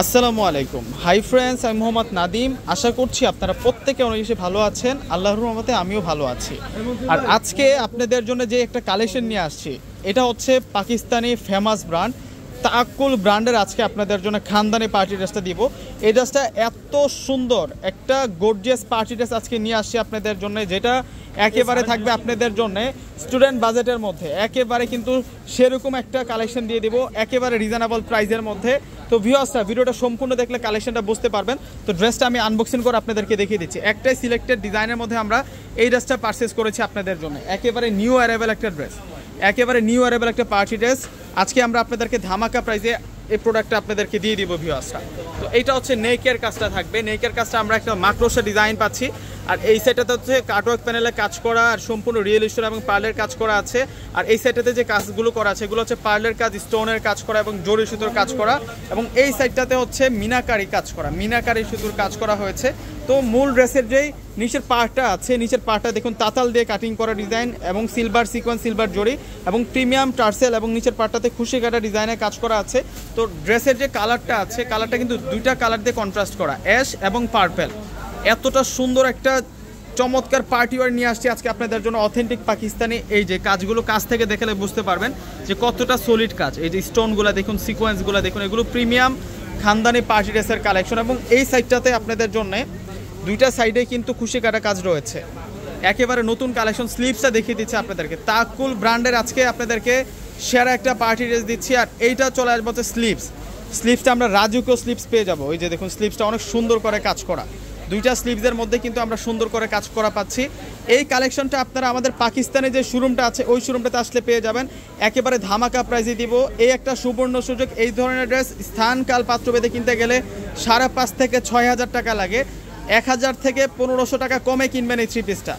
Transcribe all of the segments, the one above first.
আসসালামু আলাইকুম। Hi friends, আমি মোহাম্মদ নাদিম। আশা করছি আপনারা প্রত্যেকে অনেক বেশি ভালো আছেন। আল্লাহর রহমতে আমিও ভালো আছি। আর আজকে আপনাদের জন্য যে একটা কালেকশন নিয়ে আসছি, এটা হচ্ছে পাকিস্তানি ফেমাস ব্র্যান্ড তাকুল ব্র্যান্ডের। আজকে আপনাদের জন্য খানদানি পার্টি ড্রেসটা দিব। এই ড্রেসটা এত সুন্দর একটা গর্জিয়াস পার্টি ড্রেস আজকে নিয়ে আসছি আপনাদের জন্য, যেটা একেবারে থাকবে আপনাদের জন্য স্টুডেন্ট বাজেটের মধ্যে। একেবারে কিন্তু সেরকম একটা কালেকশন দিয়ে দিব একেবারে রিজনেবল প্রাইসের মধ্যে। তো ভিউয়ার্সরা ভিডিওটা সম্পূর্ণ দেখলে কালেকশনটা বুঝতে পারবেন। তো ড্রেসটা আমি আনবক্সিং করে আপনাদেরকে দেখিয়ে দিচ্ছি। একটাই সিলেক্টেড ডিজাইনের মধ্যে আমরা এই ড্রেসটা পারচেস করেছি আপনাদের জন্য। একেবারে নিউ অ্যারাইভেল একটা ড্রেস, একেবারে নিউ অ্যারাইভেল একটা পার্টি ড্রেস। আজকে আমরা আপনাদেরকে ধামাকা প্রাইসে এই প্রোডাক্টটা আপনাদেরকে দিয়ে দিব ভিউয়ার্সরা। তো এইটা হচ্ছে নেকের কাজটা থাকবে। নেকের কাজটা আমরা একটা মাক্রোসা ডিজাইন পাচ্ছি। আর এই সাইডটাতে হচ্ছে কাটওয়ার্ক প্যানেলে কাজ করা আর সম্পূর্ণ রিয়েল স্টোন এবং পার্লের কাজ করা আছে। আর এই সাইডটাতে যে কাজগুলো করা আছে এগুলো হচ্ছে পার্লের কাজ, স্টোনের কাজ করা এবং জরি সুতোর কাজ করা। এবং এই সাইডটাতে হচ্ছে মিনাকারি কাজ করা, মিনাকারি সুতোর কাজ করা হয়েছে। তো মূল ড্রেসের যেই নিচের পার্টটা আছে, নিচের পার্টটা দেখুন তাতাল দিয়ে কাটিং করা ডিজাইন এবং সিলভার সিকোয়েন্স, সিলভার জরি এবং প্রিমিয়াম টার্সেল এবং নিচের পার্টটাতে খুশি কাটা ডিজাইনের কাজ করা আছে। তো ড্রেসের যে কালারটা আছে, কালারটা কিন্তু দুইটা কালার দিয়ে কন্ট্রাস্ট করা, অ্যাশ এবং পার্পেল। এতটা সুন্দর একটা চমৎকার পার্টি ওয়্যার নিয়ে আসছি আজকে আপনাদের জন্য। অথেন্টিক পাকিস্তানি এই যে কাজগুলো, কাজ থেকে দেখলে বুঝতে পারবেন যে কতটা সলিড কাজ। এই যে স্টোনগুলো দেখুন, সিকোয়েন্সগুলো দেখুন, এগুলো প্রিমিয়াম খানদানি পার্টি ড্রেসের কালেকশন। এবং এই সাইডটাতে আপনাদের জন্য দুইটা সাইডে কিন্তু খুশি কাটা কাজ রয়েছে, একেবারে নতুন কালেকশন। স্লিভসটা দেখিয়ে দিচ্ছে আপনাদেরকে। তাকুল ব্র্যান্ডের আজকে আপনাদেরকে সেরা একটা পার্টি ড্রেস দিচ্ছি। আর এইটা চলে আসবে হচ্ছে স্লিভসটা আমরা রাজুকো স্লিভস পেয়ে যাবো। ওই যে দেখুন স্লিভসটা অনেক সুন্দর করে কাজ করা, দুইটা স্লিভসের মধ্যে কিন্তু আমরা সুন্দর করে কাজ করা পাচ্ছি। এই কালেকশনটা আপনারা আমাদের পাকিস্তানে যে শোরুমটা আছে ওই শোরুমটাতে আসলে পেয়ে যাবেন। একেবারে ধামাকা প্রাইজে দিব। এই একটা সুবর্ণ সুযোগ। এই ধরনের ড্রেস স্থান কাল পাত্র বেঁধে কিনতে গেলে 5,500 থেকে 6,000 টাকা লাগে। 1,000 থেকে 1,500 টাকা কমে কিনবেন এই থ্রি পিসটা।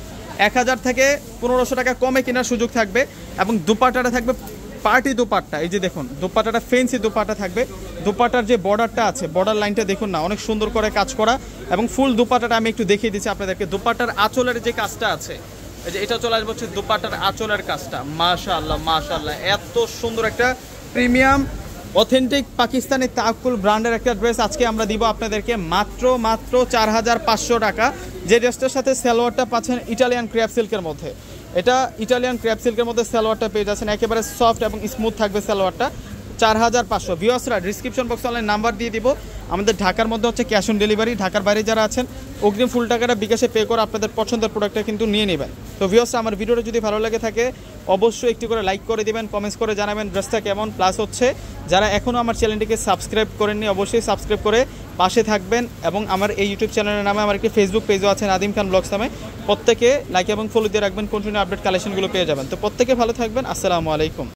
1,000 থেকে 1,500 টাকা কমে কেনার সুযোগ থাকবে। এবং দুপাট্টাটা থাকবে পার্টি দুপাট্টা। এই যে দেখুন দুপাট্টাটা ফেন্সি দুপাট্টা থাকবে। দুপাট্টার যে বর্ডারটা আছে, বর্ডার লাইনটা দেখুন না, অনেক সুন্দর করে কাজ করা। এবং ফুল দুপাট্টাটা আমি একটু দেখিয়ে দিচ্ছি আপনাদেরকে। দুপাট্টার আঁচলের যে কাজটা আছে, এই যে এটা চলে আসবে হচ্ছে দুপাট্টার আঁচলের কাজটা। মাশাআল্লাহ মাশাআল্লাহ, এত সুন্দর একটা প্রিমিয়াম অথেন্টিক পাকিস্তানি তাকুল ব্র্যান্ডের একটা ড্রেস আজকে আমরা দিব আপনাদেরকে মাত্র 4,500 টাকা। যে ড্রেসটার সাথে সালোয়ারটা পাচ্ছেন ইটালিয়ান ক্র্যাপ সিল্কের মধ্যে। এটা ইটালিয়ান ক্র্যাপ সিল্কের মধ্যে সালোয়ারটা পেয়ে যাচ্ছেন, একেবারে সফট এবং স্মুথ থাকবে সালোয়ারটা। 4,500। ভিউয়ার্সরা ডিসক্রিপশন বক্সে অনলাইন নাম্বার দিয়ে দিব। আমাদের ঢাকার মধ্যে হচ্ছে ক্যাশ অন ডেলিভারি। ঢাকার বাইরে যারা আছেন অগ্রিম ফুল টাকাটা বিকাশে পে করে আপনাদের পছন্দের প্রোডাক্টটা কিন্তু নিয়ে নেবেন। তো ভিউয়ার্সরা আমার ভিডিওটা যদি ভালো লাগে থাকে অবশ্যই একটি করে লাইক করে দিবেন, কমেন্টস করে জানাবেন ড্রেসটা কেমন। প্লাস হচ্ছে যারা এখনও আমার চ্যানেলটিকে সাবস্ক্রাইব করেননি অবশ্যই সাবস্ক্রাইব করে পাশে থাকবেন। এবং আমার এই ইউটিউব চ্যানেলের নামে আমার একটি ফেসবুক পেজও আছে নাদিম খান ব্লগস নামে। প্রত্যেকে লাইক এবং ফলো দিয়ে রাখবেন, কন্টিনিউ আপডেট কালেকশনগুলো পেয়ে যাবেন। তো প্রত্যেকে ভালো থাকবেন। আসসালামু আলাইকুম।